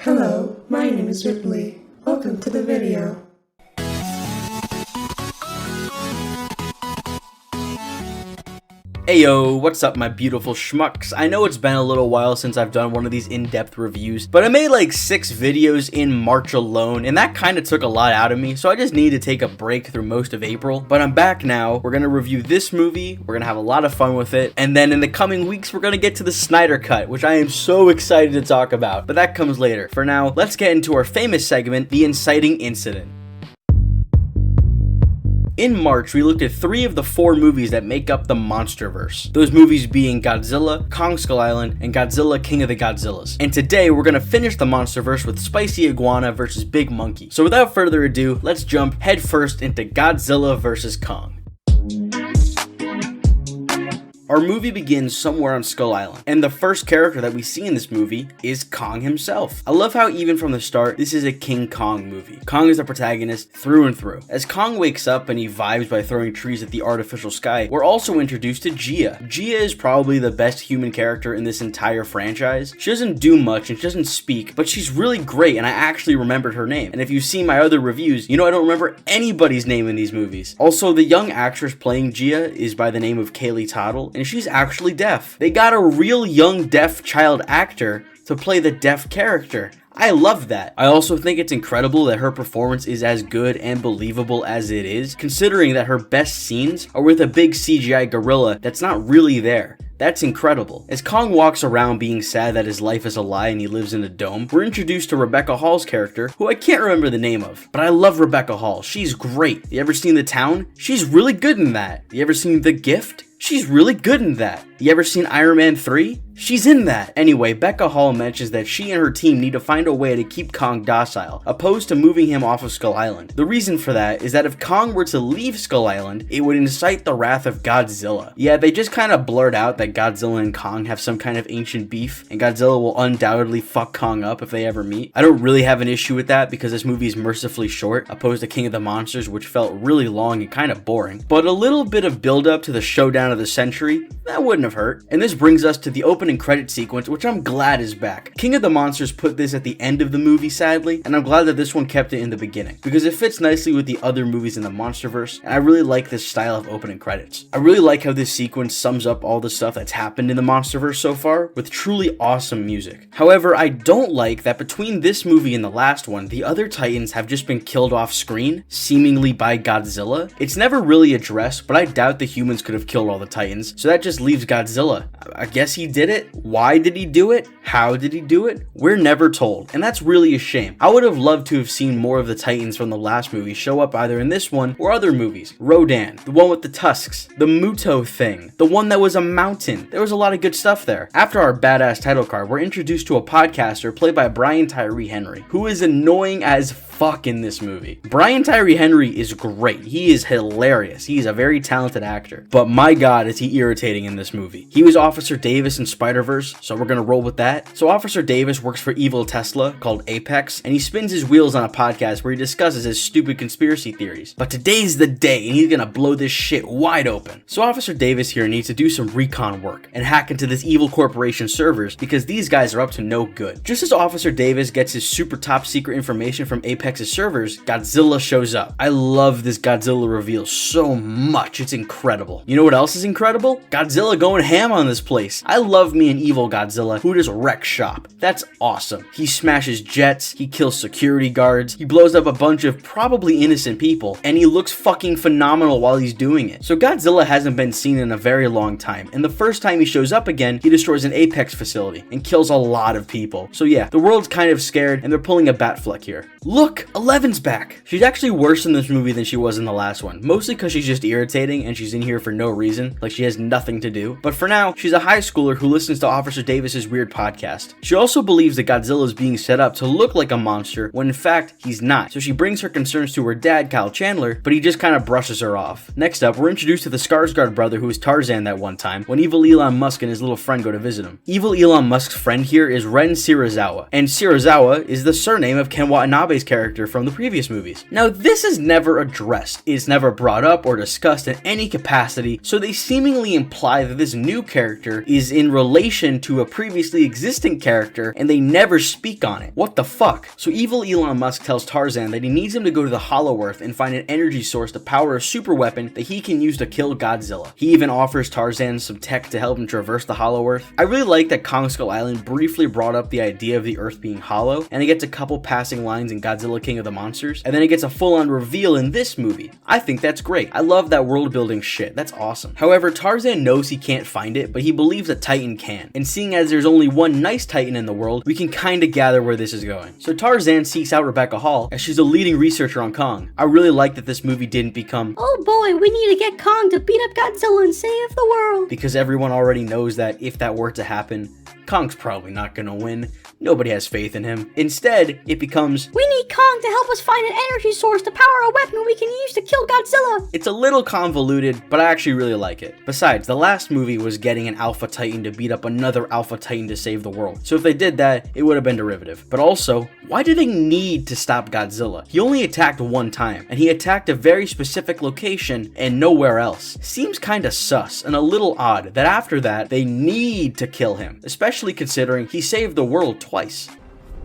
Hello, my name is Ripley. Welcome to the video. Heyo, what's up my beautiful schmucks? I know it's been a little while since I've done one of these in-depth reviews, but I made like 6 videos in March alone, and that kind of took a lot out of me, so I just need to take a break through most of April. But I'm back now. We're gonna review this movie, we're gonna have a lot of fun with it, and then in the coming weeks we're gonna get to the Snyder Cut, which I am so excited to talk about, but that comes later. For now, let's get into our famous segment, the Inciting Incident. In March, we looked at 3 of the 4 movies that make up the Monsterverse. Those movies being Godzilla, Kong Skull Island, and Godzilla King of the Godzillas. And today, we're gonna finish the Monsterverse with Spicy Iguana vs. Big Monkey. So without further ado, let's jump headfirst into Godzilla vs. Kong. Our movie begins somewhere on Skull Island, and the first character that we see in this movie is Kong himself. I love how even from the start, this is a King Kong movie. Kong is the protagonist through and through. As Kong wakes up and he vibes by throwing trees at the artificial sky, we're also introduced to Gia. Gia is probably the best human character in this entire franchise. She doesn't do much and she doesn't speak, but she's really great and I actually remembered her name. And if you've seen my other reviews, you know I don't remember anybody's name in these movies. Also, the young actress playing Gia is by the name of Kaylee Toddle, and she's actually deaf. They got a real young deaf child actor to play the deaf character. I love that. I also think it's incredible that her performance is as good and believable as it is, considering that her best scenes are with a big CGI gorilla that's not really there. That's incredible. As Kong walks around being sad that his life is a lie and he lives in a dome, we're introduced to Rebecca Hall's character, who I can't remember the name of, but I love Rebecca Hall. She's great. You ever seen The Town? She's really good in that. You ever seen The Gift? She's really good in that. You ever seen Iron Man 3? She's in that. Anyway, Becca Hall mentions that she and her team need to find a way to keep Kong docile, opposed to moving him off of Skull Island. The reason for that is that if Kong were to leave Skull Island, it would incite the wrath of Godzilla. Yeah, they just kind of blurt out that Godzilla and Kong have some kind of ancient beef, and Godzilla will undoubtedly fuck Kong up if they ever meet. I don't really have an issue with that because this movie is mercifully short, opposed to King of the Monsters, which felt really long and kind of boring. But a little bit of build up to the showdown of the century, that wouldn't have hurt. And this brings us to the opening credit sequence, which I'm glad is back. King of the Monsters put this at the end of the movie, sadly, and I'm glad that this one kept it in the beginning, because it fits nicely with the other movies in the Monsterverse, and I really like this style of opening credits. I really like how this sequence sums up all the stuff that's happened in the Monsterverse so far, with truly awesome music. However, I don't like that between this movie and the last one, the other Titans have just been killed off screen, seemingly by Godzilla. It's never really addressed, but I doubt the humans could have killed all the Titans, so that just leaves Godzilla. I guess he did it. Why did he do it? How did he do it? We're never told, and that's really a shame. I would have loved to have seen more of the Titans from the last movie show up either in this one or other movies. Rodan, the one with the tusks, the Muto thing, the one that was a mountain. There was a lot of good stuff there. After our badass title card, we're introduced to a podcaster played by Brian Tyree Henry, who is annoying as fuck in this movie. Brian Tyree Henry is great. He is hilarious. He is a very talented actor. But my god, is he irritating in this movie. He was Officer Davis in Spider-Verse, so we're gonna roll with that. So Officer Davis works for evil Tesla called Apex, and he spins his wheels on a podcast where he discusses his stupid conspiracy theories. But today's the day, and he's gonna blow this shit wide open. So Officer Davis here needs to do some recon work and hack into this evil corporation servers because these guys are up to no good. Just as Officer Davis gets his super top secret information from Apex's servers, Godzilla shows up. I love this Godzilla reveal so much. It's incredible. You know what else is incredible? Godzilla going ham on this place. I love me an evil Godzilla who just wrecks shop. That's awesome. He smashes jets, he kills security guards, he blows up a bunch of probably innocent people, and he looks fucking phenomenal while he's doing it. So Godzilla hasn't been seen in a very long time, and the first time he shows up again, he destroys an Apex facility and kills a lot of people. So yeah, the world's kind of scared, and they're pulling a Batfleck here. Look, Eleven's back. She's actually worse in this movie than she was in the last one, mostly because she's just irritating and she's in here for no reason, like she has nothing to do. But for now, she's a high schooler who listens to Officer Davis's weird podcast. She also believes that Godzilla is being set up to look like a monster when in fact he's not. So she brings her concerns to her dad, Kyle Chandler, but he just kind of brushes her off. Next up, we're introduced to the Skarsgård brother who was Tarzan that one time when evil Elon Musk and his little friend go to visit him. Evil Elon Musk's friend here is Ren Shirazawa, and Shirazawa is the surname of Ken Watanabe's character character from the previous movies. Now, this is never addressed. It's never brought up or discussed in any capacity, so they seemingly imply that this new character is in relation to a previously existing character, and they never speak on it. What the fuck? So evil Elon Musk tells Tarzan that he needs him to go to the Hollow Earth and find an energy source to power a super weapon that he can use to kill Godzilla. He even offers Tarzan some tech to help him traverse the Hollow Earth. I really like that Kong Skull Island briefly brought up the idea of the Earth being hollow, and it gets a couple passing lines in Godzilla King of the Monsters, and then it gets a full-on reveal in this movie. I think that's great. I love that world building shit. That's awesome. However, Tarzan knows he can't find it, but he believes a Titan can. And seeing as there's only one nice Titan in the world, we can kinda gather where this is going. So Tarzan seeks out Rebecca Hall, as she's a leading researcher on Kong. I really like that this movie didn't become, oh boy, we need to get Kong to beat up Godzilla and save the world, because everyone already knows that if that were to happen, Kong's probably not gonna win. Nobody has faith in him. Instead, it becomes, we need Kong to help us find an energy source to power a weapon we can use to kill Godzilla. It's a little convoluted, but I actually really like it. Besides, the last movie was getting an Alpha Titan to beat up another Alpha Titan to save the world. So if they did that, it would have been derivative. But also, why do they need to stop Godzilla? He only attacked one time, and he attacked a very specific location and nowhere else. Seems kinda sus and a little odd that after that, they need to kill him, especially considering he saved the world twice.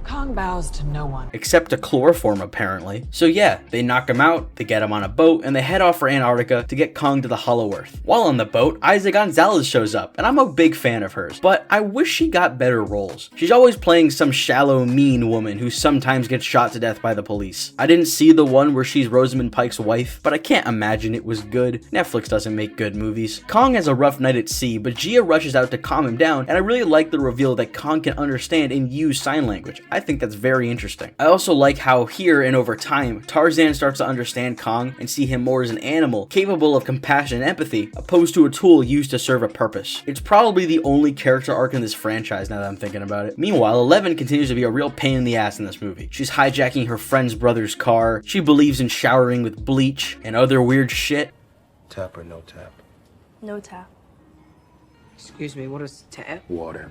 Kong bows to no one. Except to chloroform, apparently. So yeah, they knock him out, they get him on a boat, and they head off for Antarctica to get Kong to the Hollow Earth. While on the boat, Isa Gonzalez shows up, and I'm a big fan of hers, but I wish she got better roles. She's always playing some shallow, mean woman who sometimes gets shot to death by the police. I didn't see the one where she's Rosamund Pike's wife, but I can't imagine it was good. Netflix doesn't make good movies. Kong has a rough night at sea, but Gia rushes out to calm him down, and I really like the reveal that Kong can understand and use sign language. I think that's very interesting. I also like how here and over time, Tarzan starts to understand Kong and see him more as an animal, capable of compassion and empathy, opposed to a tool used to serve a purpose. It's probably the only character arc in this franchise now that I'm thinking about it. Meanwhile, Eleven continues to be a real pain in the ass in this movie. She's hijacking her friend's brother's car, she believes in showering with bleach, and other weird shit. Tap or no tap? No tap. Excuse me, what is tap? Water.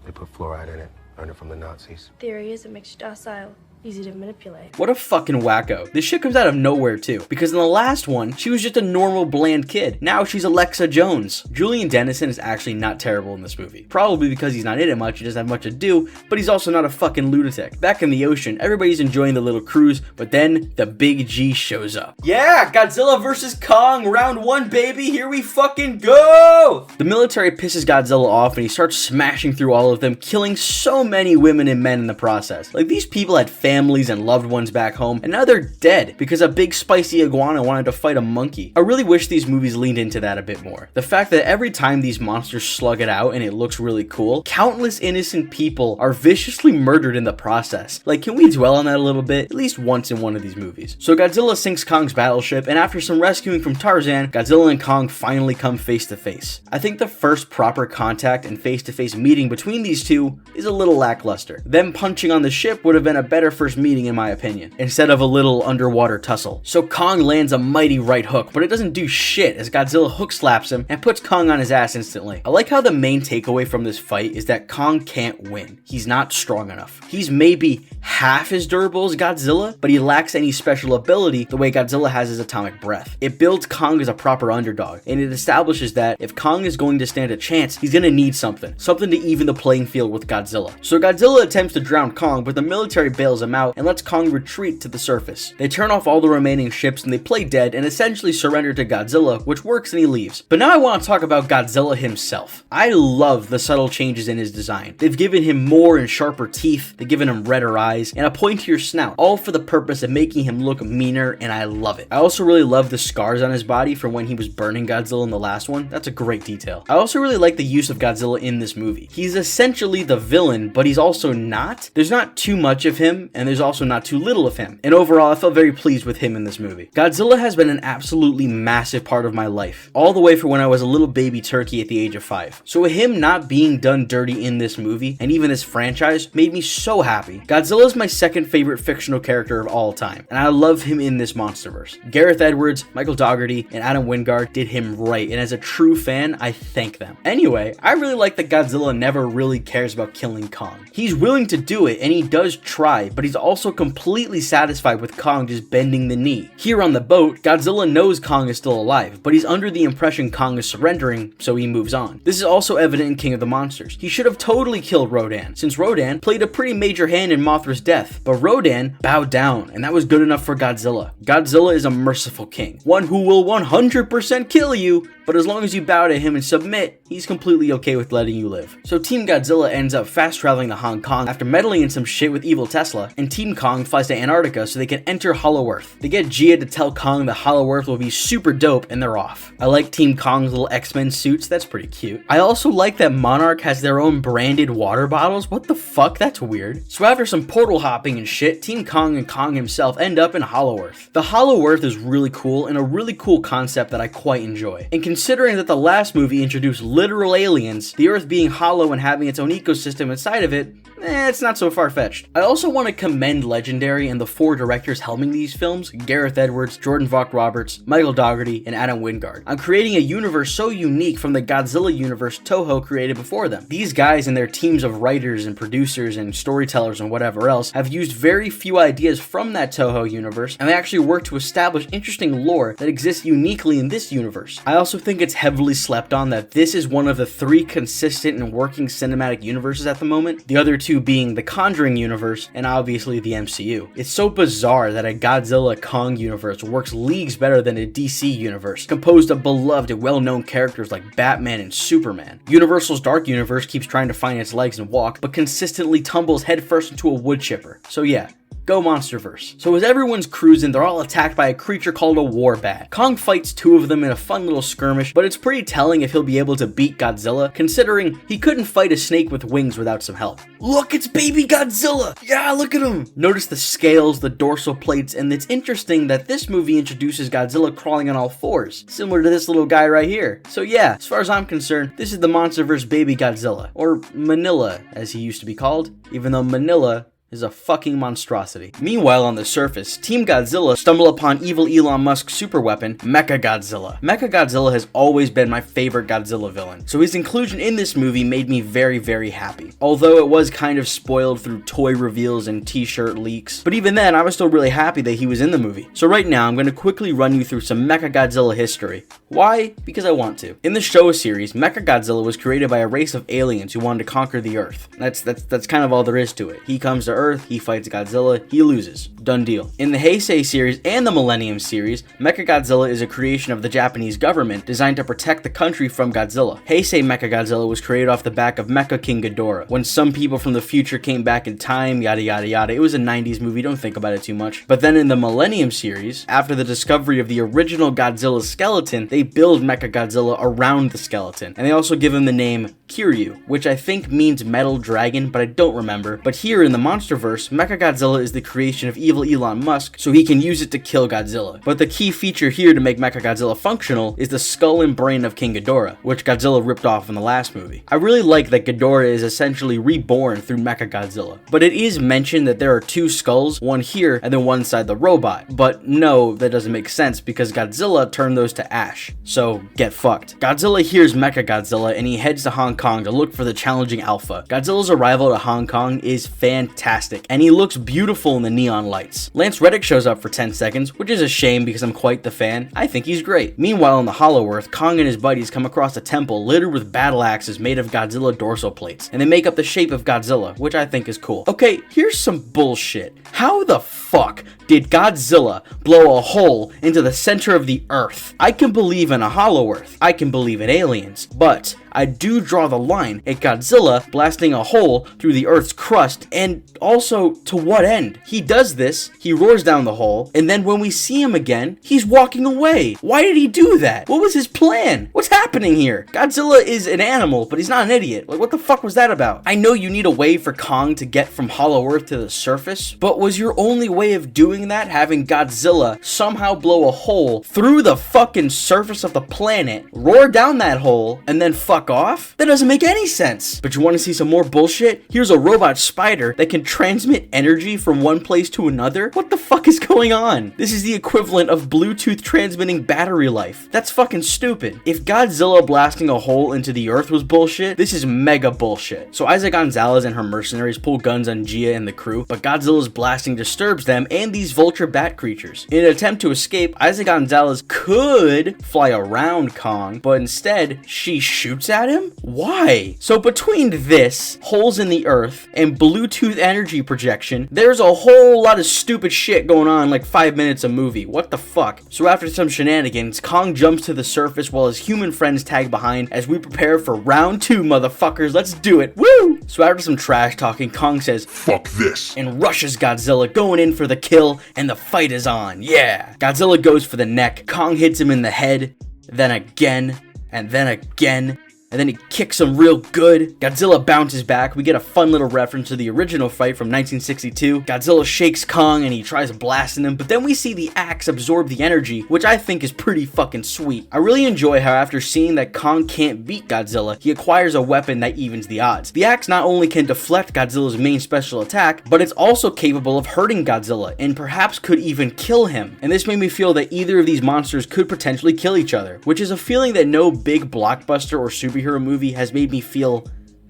They put fluoride in it. Learned it from the Nazis. Theory is it makes you docile, easy to manipulate. What a fucking wacko. This shit comes out of nowhere too, because in the last one, she was just a normal bland kid. Now she's Alexa Jones. Julian Dennison is actually not terrible in this movie. Probably because he's not in it much, he doesn't have much to do, but he's also not a fucking lunatic. Back in the ocean, everybody's enjoying the little cruise, but then the big G shows up. Yeah, Godzilla vs. Kong, round one, baby, here we fucking go! The military pisses Godzilla off and he starts smashing through all of them, killing so many women and men in the process. Like, these people had families and loved ones back home, and now they're dead because a big spicy iguana wanted to fight a monkey. I really wish these movies leaned into that a bit more. The fact that every time these monsters slug it out and it looks really cool, countless innocent people are viciously murdered in the process. Like, can we dwell on that a little bit? At least once in one of these movies. So Godzilla sinks Kong's battleship, and after some rescuing from Tarzan, Godzilla and Kong finally come face to face. I think the first proper contact and face-to-face meeting between these two is a little lackluster. Them punching on the ship would have been a better first meeting in my opinion, instead of a little underwater tussle. So Kong lands a mighty right hook, but it doesn't do shit as Godzilla hook slaps him and puts Kong on his ass instantly. I like how the main takeaway from this fight is that Kong can't win. He's not strong enough. He's maybe half as durable as Godzilla, but he lacks any special ability the way Godzilla has his atomic breath. It builds Kong as a proper underdog, and it establishes that if Kong is going to stand a chance, he's gonna need something to even the playing field with Godzilla. So Godzilla attempts to drown Kong, but the military bails him out and lets Kong retreat to the surface. They turn off all the remaining ships and they play dead and essentially surrender to Godzilla, which works and he leaves. But now I want to talk about Godzilla himself. I love the subtle changes in his design. They've given him more and sharper teeth, they've given him redder eyes, and a pointier snout, all for the purpose of making him look meaner, and I love it. I also really love the scars on his body from when he was burning Godzilla in the last one. That's a great detail. I also really like the use of Godzilla in this movie. He's essentially the villain, but he's also not. There's not too much of him, and there's also not too little of him. And overall, I felt very pleased with him in this movie. Godzilla has been an absolutely massive part of my life, all the way from when I was a little baby turkey at the age of 5. So him not being done dirty in this movie, and even this franchise, made me so happy. Godzilla is my second favorite fictional character of all time, and I love him in this Monsterverse. Gareth Edwards, Michael Dougherty, and Adam Wingard did him right, and as a true fan, I thank them. Anyway, I really like that Godzilla never really cares about killing Kong. He's willing to do it, and he does try, but he's also completely satisfied with Kong just bending the knee. Here on the boat, Godzilla knows Kong is still alive, but he's under the impression Kong is surrendering, so he moves on. This is also evident in King of the Monsters. He should have totally killed Rodan, since Rodan played a pretty major hand in Mothra's death, but Rodan bowed down, and that was good enough for Godzilla. Godzilla is a merciful king, one who will 100% kill you, but as long as you bow to him and submit, he's completely okay with letting you live. So Team Godzilla ends up fast traveling to Hong Kong after meddling in some shit with evil Tesla, and Team Kong flies to Antarctica so they can enter Hollow Earth. They get Gia to tell Kong that Hollow Earth will be super dope, and they're off. I like Team Kong's little X-Men suits, that's pretty cute. I also like that Monarch has their own branded water bottles. What the fuck? That's weird. So after some portal hopping and shit, Team Kong and Kong himself end up in Hollow Earth. The Hollow Earth is really cool and a really cool concept that I quite enjoy. And considering that the last movie introduced literal aliens, the Earth being hollow and having its own ecosystem inside of it, it's not so far-fetched. I also want to commend Legendary and the 4 directors helming these films, Gareth Edwards, Jordan Vogt-Roberts, Michael Dougherty, and Adam Wingard, on creating a universe so unique from the Godzilla universe Toho created before them. These guys and their teams of writers and producers and storytellers and whatever else have used very few ideas from that Toho universe, and they actually work to establish interesting lore that exists uniquely in this universe. I also think it's heavily slept on that this is one of the 3 consistent and working cinematic universes at the moment, the other 2 being the Conjuring universe and obviously the MCU. It's so bizarre that a Godzilla Kong universe works leagues better than a DC universe, composed of beloved and well-known characters like Batman and Superman. Universal's Dark Universe keeps trying to find its legs and walk, but consistently tumbles headfirst into a wood chipper. So yeah, go Monsterverse. So as everyone's cruising, they're all attacked by a creature called a warbat. Kong fights 2 of them in a fun little skirmish, but it's pretty telling if he'll be able to beat Godzilla, considering he couldn't fight a snake with wings without some help. Look, it's baby Godzilla! Yeah, look at him! Notice the scales, the dorsal plates, and it's interesting that this movie introduces Godzilla crawling on all 4s, similar to this little guy right here. So yeah, as far as I'm concerned, this is the Monsterverse baby Godzilla, or Manila, as he used to be called, even though Manila is a fucking monstrosity. Meanwhile, on the surface, Team Godzilla stumble upon evil Elon Musk's super weapon, Mechagodzilla. Mechagodzilla has always been my favorite Godzilla villain, so his inclusion in this movie made me very, very happy. Although it was kind of spoiled through toy reveals and t-shirt leaks, but even then, I was still really happy that he was in the movie. So right now, I'm going to quickly run you through some Mechagodzilla history. Why? Because I want to. In the Showa series, Mechagodzilla was created by a race of aliens who wanted to conquer the Earth. That's kind of all there is to it. He comes to Earth, he fights Godzilla, he loses. Done deal. In the Heisei series and the Millennium series, Mechagodzilla is a creation of the Japanese government designed to protect the country from Godzilla. Heisei Mechagodzilla was created off the back of Mecha King Ghidorah. When some people from the future came back in time, yada yada yada. It was a 90s movie, don't think about it too much. But then in the Millennium series, after the discovery of the original Godzilla skeleton, they build Mechagodzilla around the skeleton. And they also give him the name Kiryu, which I think means metal dragon, but I don't remember. But here in the Monsterverse, Mechagodzilla is the creation of evil Elon Musk, so he can use it to kill Godzilla. But the key feature here to make Mechagodzilla functional is the skull and brain of King Ghidorah, which Godzilla ripped off in the last movie. I really like that Ghidorah is essentially reborn through Mechagodzilla, but it is mentioned that there are 2 skulls, one here and then one inside the robot. But no, that doesn't make sense because Godzilla turned those to ash, so get fucked. Godzilla hears Mechagodzilla and he heads to Hong Kong to look for the challenging alpha. Godzilla's arrival to Hong Kong is fantastic, and he looks beautiful in the neon lights. Lance Reddick shows up for 10 seconds, which is a shame because I'm quite the fan. I think he's great. Meanwhile, on the Hollow Earth, Kong and his buddies come across a temple littered with battle axes made of Godzilla dorsal plates, and they make up the shape of Godzilla, which I think is cool. Okay, here's some bullshit. How the fuck did Godzilla blow a hole into the center of the Earth? I can believe in a Hollow Earth. I can believe in aliens, but I do draw the line at Godzilla blasting a hole through the Earth's crust, and also, to what end? He does this, he roars down the hole, and then when we see him again, he's walking away. Why did he do that? What was his plan? What's happening here? Godzilla is an animal, but he's not an idiot. Like, what the fuck was that about? I know you need a way for Kong to get from Hollow Earth to the surface, but was your only way of doing doing that, having Godzilla somehow blow a hole through the fucking surface of the planet, roar down that hole, and then fuck off? That doesn't make any sense. But you want to see some more bullshit? Here's a robot spider that can transmit energy from one place to another? What the fuck is going on? This is the equivalent of Bluetooth transmitting battery life. That's fucking stupid. If Godzilla blasting a hole into the earth was bullshit, this is mega bullshit. So Isa Gonzalez and her mercenaries pull guns on Gia and the crew, but Godzilla's blasting disturbs them and these vulture bat creatures. In an attempt to escape, Isa Gonzalez could fly around Kong, but instead, she shoots at him? Why? So between this, holes in the earth, and Bluetooth energy projection, there's a whole lot of stupid shit going on like 5 minutes a movie. What the fuck? So after some shenanigans, Kong jumps to the surface while his human friends tag behind as we prepare for round 2, motherfuckers. Let's do it. Woo! So after some trash talking, Kong says, "Fuck this," and rushes Godzilla, going in for the kill, and the fight is on. Yeah! Godzilla goes for the neck. Kong hits him in the head, then again, and then again. And then he kicks him real good. Godzilla bounces back. We get a fun little reference to the original fight from 1962. Godzilla shakes Kong and he tries blasting him, but then we see the axe absorb the energy, which I think is pretty fucking sweet. I really enjoy how after seeing that Kong can't beat Godzilla, he acquires a weapon that evens the odds. The axe not only can deflect Godzilla's main special attack, but it's also capable of hurting Godzilla and perhaps could even kill him. And this made me feel that either of these monsters could potentially kill each other, which is a feeling that no big blockbuster or superhero movie has made me feel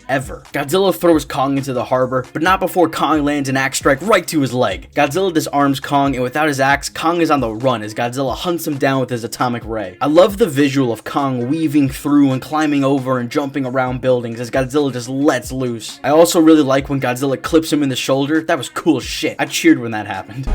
ever. Godzilla throws Kong into the harbor, but not before Kong lands an axe strike right to his leg. Godzilla disarms Kong, and without his axe, Kong is on the run as Godzilla hunts him down with his atomic ray. I love the visual of Kong weaving through and climbing over and jumping around buildings as Godzilla just lets loose. I also really like when Godzilla clips him in the shoulder. That was cool as shit. I cheered when that happened.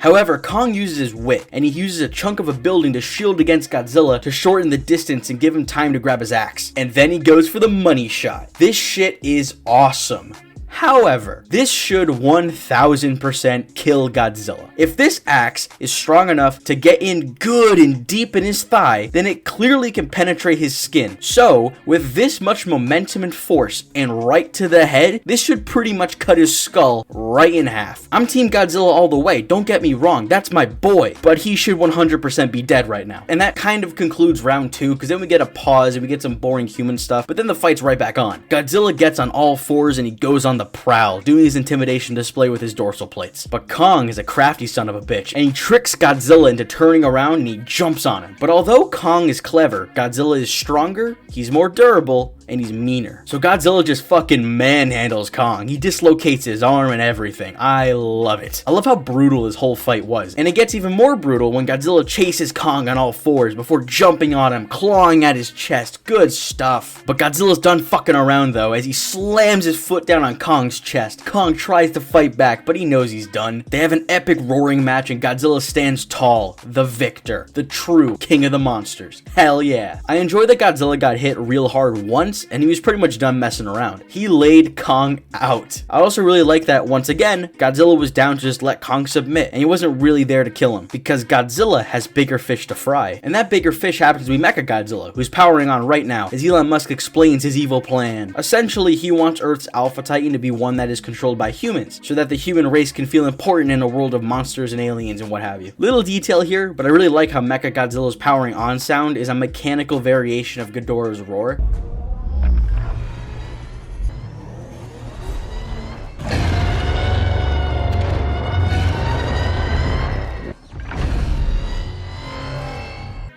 However, Kong uses his wit, and he uses a chunk of a building to shield against Godzilla to shorten the distance and give him time to grab his axe. And then he goes for the money shot. This shit is awesome. However, this should 1000% kill Godzilla. If this axe is strong enough to get in good and deep in his thigh, then it clearly can penetrate his skin. So, with this much momentum and force and right to the head, this should pretty much cut his skull right in half. I'm Team Godzilla all the way, don't get me wrong, that's my boy, but he should 100% be dead right now. And that kind of concludes round 2, because then we get a pause and we get some boring human stuff, but then the fight's right back on. Godzilla gets on all fours and he goes on the prowl, doing his intimidation display with his dorsal plates. But Kong is a crafty son of a bitch, and he tricks Godzilla into turning around and he jumps on him. But although Kong is clever, Godzilla is stronger, he's more durable, and he's meaner. So Godzilla just fucking manhandles Kong. He dislocates his arm and everything. I love it. I love how brutal this whole fight was. And it gets even more brutal when Godzilla chases Kong on all fours before jumping on him, clawing at his chest. Good stuff. But Godzilla's done fucking around though, as he slams his foot down on Kong's chest. Kong tries to fight back, but he knows he's done. They have an epic roaring match and Godzilla stands tall, the victor, the true king of the monsters. Hell yeah. I enjoy that Godzilla got hit real hard once, and he was pretty much done messing around. He laid Kong out. I also really like that, once again, Godzilla was down to just let Kong submit, and he wasn't really there to kill him, because Godzilla has bigger fish to fry. And that bigger fish happens to be Mechagodzilla, who's powering on right now, as Elon Musk explains his evil plan. Essentially, he wants Earth's Alpha Titan to be one that is controlled by humans, so that the human race can feel important in a world of monsters and aliens and what have you. Little detail here, but I really like how Mechagodzilla's powering on sound is a mechanical variation of Ghidorah's roar.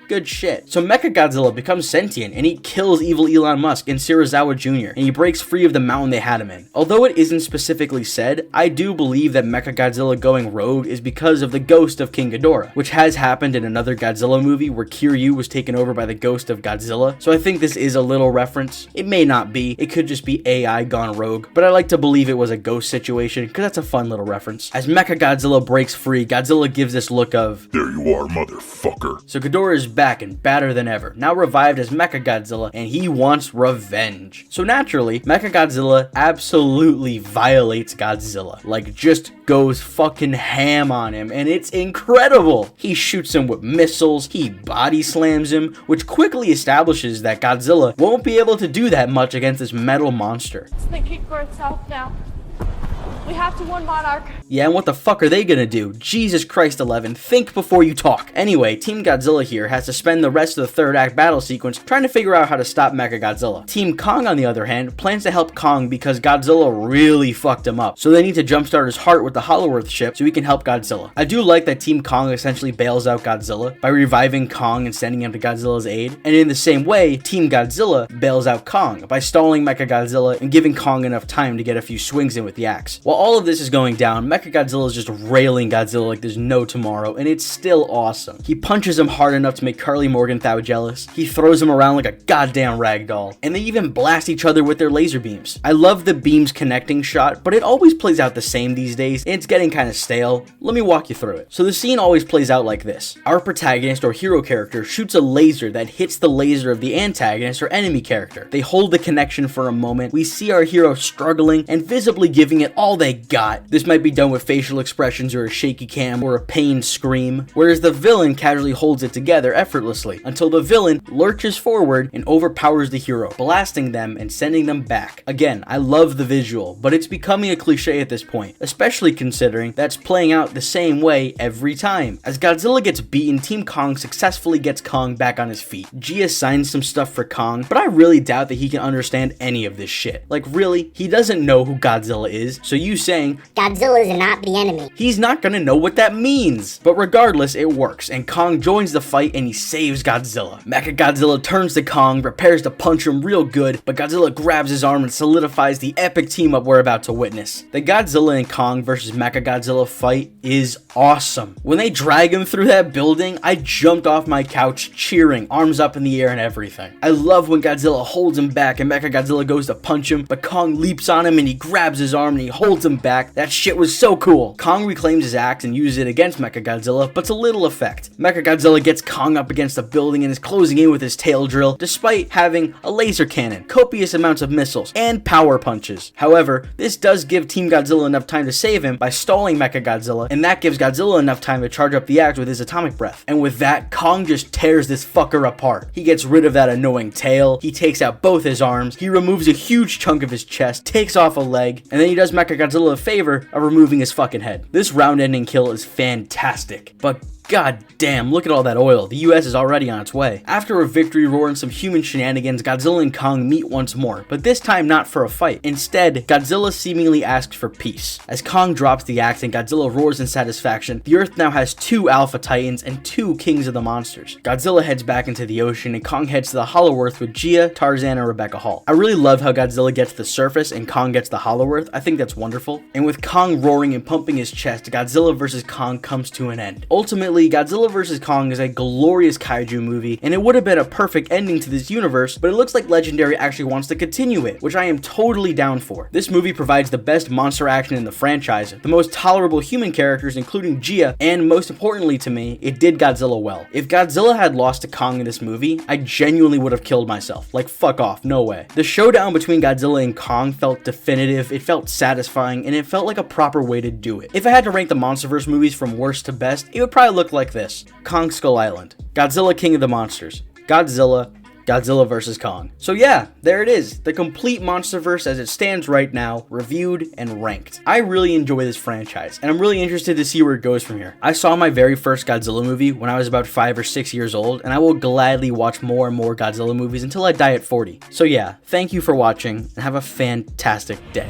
Good shit. So Mechagodzilla becomes sentient and he kills evil Elon Musk and Serizawa Jr. and he breaks free of the mountain they had him in. Although it isn't specifically said, I do believe that Mechagodzilla going rogue is because of the ghost of King Ghidorah, which has happened in another Godzilla movie where Kiryu was taken over by the ghost of Godzilla. So I think this is a little reference. It may not be. It could just be AI gone rogue, but I like to believe it was a ghost situation because that's a fun little reference. As Mechagodzilla breaks free, Godzilla gives this look of, "There you are, motherfucker." So Ghidorah is back and badder than ever, now revived as Mechagodzilla, and he wants revenge. So naturally, Mechagodzilla absolutely violates Godzilla, like just goes fucking ham on him, and it's incredible. He shoots him with missiles, he body slams him, which quickly establishes that Godzilla won't be able to do that much against this metal monster. It's thinking for itself now. We have to warn Monarch. Yeah, and what the fuck are they gonna do? Jesus Christ, 11, think before you talk. Anyway, Team Godzilla here has to spend the rest of the third act battle sequence trying to figure out how to stop Mechagodzilla. Team Kong, on the other hand, plans to help Kong because Godzilla really fucked him up, so they need to jumpstart his heart with the Hollow Earth ship so he can help Godzilla. I do like that Team Kong essentially bails out Godzilla by reviving Kong and sending him to Godzilla's aid, and in the same way, Team Godzilla bails out Kong by stalling Mechagodzilla and giving Kong enough time to get a few swings in with the axe. While all of this is going down, Mechagodzilla is just railing Godzilla like there's no tomorrow, and it's still awesome. He punches him hard enough to make Carly Morgenthau jealous, he throws him around like a goddamn ragdoll, and they even blast each other with their laser beams. I love the beams connecting shot, but it always plays out the same these days, and it's getting kind of stale. Let me walk you through it. So the scene always plays out like this. Our protagonist or hero character shoots a laser that hits the laser of the antagonist or enemy character. They hold the connection for a moment, we see our hero struggling and visibly giving it all they got. This might be done with facial expressions or a shaky cam or a pained scream, whereas the villain casually holds it together effortlessly until the villain lurches forward and overpowers the hero, blasting them and sending them back. Again, I love the visual, but it's becoming a cliche at this point, especially considering that's playing out the same way every time. As Godzilla gets beaten, Team Kong successfully gets Kong back on his feet. Gia signs some stuff for Kong, but I really doubt that he can understand any of this shit. Like really, he doesn't know who Godzilla is, so you saying Godzilla is not the enemy, he's not gonna know what that means. But regardless, it works, and Kong joins the fight and he saves Godzilla. Mechagodzilla turns to Kong, prepares to punch him real good, but Godzilla grabs his arm and solidifies the epic team up we're about to witness. The Godzilla and Kong versus Mechagodzilla fight is awesome. When they drag him through that building, I jumped off my couch cheering, arms up in the air and everything. I love when Godzilla holds him back and Mechagodzilla goes to punch him, but Kong leaps on him and he grabs his arm and he holds him back. That shit was so cool. Kong reclaims his axe and uses it against Mechagodzilla, but to little effect. Mechagodzilla gets Kong up against the building and is closing in with his tail drill, despite having a laser cannon, copious amounts of missiles, and power punches. However, this does give Team Godzilla enough time to save him by stalling Mechagodzilla, and that gives Godzilla enough time to charge up the axe with his atomic breath. And with that, Kong just tears this fucker apart. He gets rid of that annoying tail, he takes out both his arms, he removes a huge chunk of his chest, takes off a leg, and then he does Mechagodzilla a favor of removing his fucking head. This round-ending kill is fantastic, but god damn, look at all that oil. The US is already on its way. After a victory roar and some human shenanigans, Godzilla and Kong meet once more, but this time not for a fight. Instead, Godzilla seemingly asks for peace. As Kong drops the axe and Godzilla roars in satisfaction, the Earth now has 2 Alpha Titans and 2 Kings of the Monsters. Godzilla heads back into the ocean and Kong heads to the Hollow Earth with Gia, Tarzan, and Rebecca Hall. I really love how Godzilla gets to the surface and Kong gets the Hollow Earth. I think that's wonderful. And with Kong roaring and pumping his chest, Godzilla vs. Kong comes to an end. Ultimately, Godzilla vs. Kong is a glorious kaiju movie, and it would have been a perfect ending to this universe, but it looks like Legendary actually wants to continue it, which I am totally down for. This movie provides the best monster action in the franchise, the most tolerable human characters including Gia, and most importantly to me, it did Godzilla well. If Godzilla had lost to Kong in this movie, I genuinely would have killed myself. Like, fuck off, no way. The showdown between Godzilla and Kong felt definitive, it felt satisfying, and it felt like a proper way to do it. If I had to rank the Monsterverse movies from worst to best, it would probably look like this. Kong Skull Island, Godzilla King of the Monsters, Godzilla vs. Kong. So yeah, there it is, the complete Monsterverse as it stands right now, reviewed and ranked. I really enjoy this franchise, and I'm really interested to see where it goes from here. I saw my very first Godzilla movie when I was about 5 or 6 years old, and I will gladly watch more and more Godzilla movies until I die at 40. So yeah, thank you for watching, and have a fantastic day.